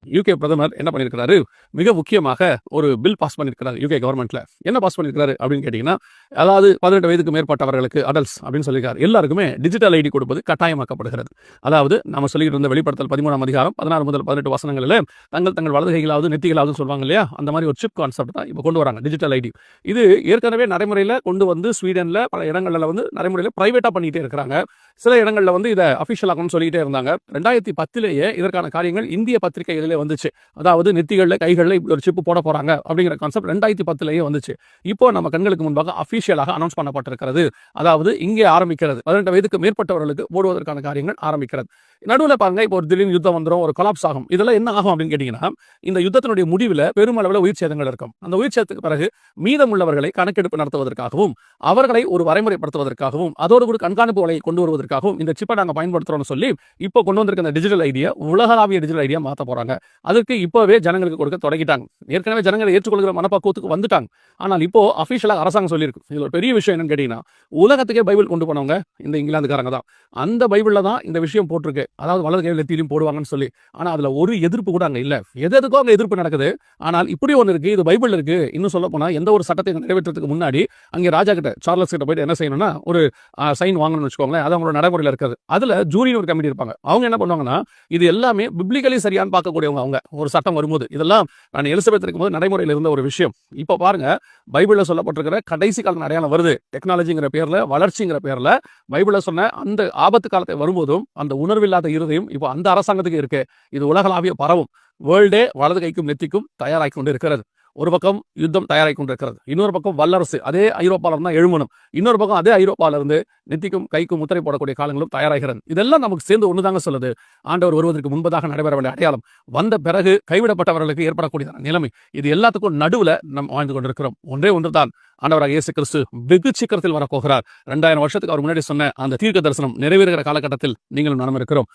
UK பிரதமர் என்ன பண்ணியிருக்கிறாரு, மிக முக்கியமாக ஒரு பில் பாஸ் பண்ணியிருக்கிறார் யூகே கவர்மெண்ட்ல. என்ன பாஸ் பண்ணியிருக்கிறாரு அப்படின்னு கேட்டீங்கன்னா, அதாவது 18 வயதுக்கு மேற்பட்டவர்களுக்கு அடல்ட்ஸ் அப்படின்னு சொல்லியிருக்காரு. எல்லாருக்குமே டிஜிட்டல் ஐடி கொடுப்பது கட்டாயமாக்கப்படுகிறது. அதாவது நம்ம சொல்லிட்டு இருந்த வெளிப்படுத்தல் 13ஆம் அதிகாரம் 16 முதல் 18 வசனங்களில் தங்கள் வலது கைகளாவது நெத்திகளாவது சொல்லுவாங்க இல்லையா, அந்த மாதிரி ஒரு சிப் கான்செப்ட் தான் இப்போ கொண்டு வராங்க டிஜிட்டல் ஐடி. இது ஏற்கனவே நடைமுறையில் கொண்டு வந்து ஸ்வீடன்ல பல இடங்களில் வந்து நடைமுறையில் பிரைவேட்டா பண்ணிட்டே இருக்கிறாங்க. சில இடங்களில் வந்து இதை அபிஷியல் ஆகணும்னு சொல்லிட்டே இருந்தாங்க. 2010 இதற்கான காரியங்கள் இந்திய பத்திரிகைகளிலே வந்துச்சு. அதாவது நெத்திகளில் கைகளில் இப்படி ஒரு சிப்பு போட போறாங்க அப்படிங்கிற கான்செப்ட் 2010 வந்துச்சு. இப்போ நம்ம கண்களுக்கு முன்பாக அபிஷியலாக அனௌன்ஸ் பண்ணப்பட்டிருக்கிறது. அதாவது இங்கே ஆரம்பிக்கிறது. 18 வயதுக்கு மேற்பட்டவர்களுக்கு போடுவதற்கான காரியங்கள் ஆரம்பிக்கிறது. நடுவில் பாருங்க, இப்போ ஒரு திடீர்னு யுத்தம் வந்துடும், ஒரு கொலாப்ஸ் ஆகும். இதெல்லாம் என்ன ஆகும் அப்படின்னு கேட்டீங்கன்னா, இந்த யுத்தத்தினுடைய முடிவில் பெருமளவில் உயிர் சேதங்கள் இருக்கும். அந்த உயிர் சேதத்துக்கு பிறகு மீதமுள்ளவர்களை கணக்கெடுப்பு நடத்துவதற்காகவும் அவர்களை ஒரு வரைமுறைப்படுத்துவதற்காகவும் அதோடு கூட கண்காணிப்பு வலையை கொண்டு வருவதற்காகவும் இந்த சிப்பை நாங்கள் பயன்படுத்துறோம்னு சொல்லி இப்போ கொண்டு வந்திருக்க இந்த டிஜிட்டல் ஐடியா உலகளாவிய டிஜிட்டல் ஐடியா மாற்ற போறாங்க. அதற்கு இப்போவே ஜனங்களுக்கு கொடுக்க தொடங்கிட்டாங்க. ஏற்கனவே ஜனங்களை ஏற்றுக்கொள்கிற மனப்பக்குவத்துக்கு வந்துட்டாங்க. ஆனால் இப்போ அபிஷியலாக அரசாங்கம் சொல்லியிருக்கு. இது ஒரு பெரிய விஷயம் என்னன்னு கேட்டீங்கன்னா, உலகத்துக்கே பைபிள் கொண்டு போனவங்க இந்த இங்கிலாந்துக்காரங்க தான். அந்த பைபிள்ல தான் இந்த விஷயம் போட்டிருக்கு. அதாவது வலது கையில் நெத்தியிலும் போடுவாங்கன்னு சொல்லி. ஆனா அதுல ஒரு எதிர்ப்பு கூட அங்க இல்ல. எதுக்கோ அங்க எதிர்ப்பு நடக்குது. ஆனால் இப்படி ஒன்று இருக்கு, இது பைபிள் இருக்கு. இன்னும் சொல்ல போனா எந்த ஒரு சட்டத்தை நிறைவேற்றத்துக்கு முன்னாடி அங்கே ராஜா கிட்ட, சார்லஸ் கிட்ட போயிட்டு என்ன செய்யணும்னா, ஒரு சைன் வாங்கணும்னு வச்சுக்கோங்களேன். அது அவங்களோட நடைமுறையில் இருக்காது. அதுல ஜூரின்னு ஒரு கமிட்டி இருப்பாங்க. அவங்க என்ன பண்ணுவாங்கன்னா, இது எல்லாமே பிப்ளிக்கலி சரியான்னு பார்க்கக்கூடியவங்க. அவங்க ஒரு சட்டம் வரும்போது இதெல்லாம் நான் எலிசபெத் இருக்கும்போது நடைமுறையில் இருந்த ஒரு விஷயம். இப்போ பாருங்க, பைபிள்ல சொல்லப்பட்டிருக்கிற கடைசி கால அடையாளம் வருது. டெக்னாலஜிங்கிற பேர்ல, வளர்ச்சிங்கிற பேர்ல பைபிள்ல சொன்ன அந்த ஆபத்து காலத்தை வரும்போதும் அந்த உணர்வில்லாத இருதயம் இப்போ அந்த அரசாங்கத்துக்கு இருக்கு. இது உலகளாவிய பரவும். வேர்ல்டே வலது கைக்கும் நெத்திக்கும் தயாராகி கொண்டு இருக்கிறது. ஒரு பக்கம் யுத்தம் தயாராகி கொண்டிருக்கிறது, இன்னொரு பக்கம் வல்லரசு அதே ஐரோப்பால இருந்தா எழுமணும், இன்னொரு பக்கம் அதே ஐரோப்பால இருந்து நெத்திக்கும் கைக்கும் முத்திரை போடக்கூடிய காலங்களும் தயாராகிறது. இதெல்லாம் நமக்கு சேர்ந்து ஒண்ணுதாங்க சொல்லுது, ஆண்டவர் வருவதற்கு முன்பதாக நடைபெற வேண்டிய அடையாளம், வந்த பிறகு கைவிடப்பட்டவர்களுக்கு ஏற்படக்கூடிய நிலைமை, இது எல்லாத்துக்கும் நடுவுல நம்ம வாழ்ந்து கொண்டிருக்கிறோம். ஒன்றே ஒன்றுதான், ஆண்டவராக இயேசு கிறிஸ்து வெகு சீக்கிரத்தில் வரப்போகிறார். 2000 வருஷத்துக்கு அவர் முன்னாடி சொன்ன அந்த தீர்க்க தரிசனம் நிறைவேறுகிற காலகட்டத்தில் நீங்களும் நானும் இருக்கிறோம்.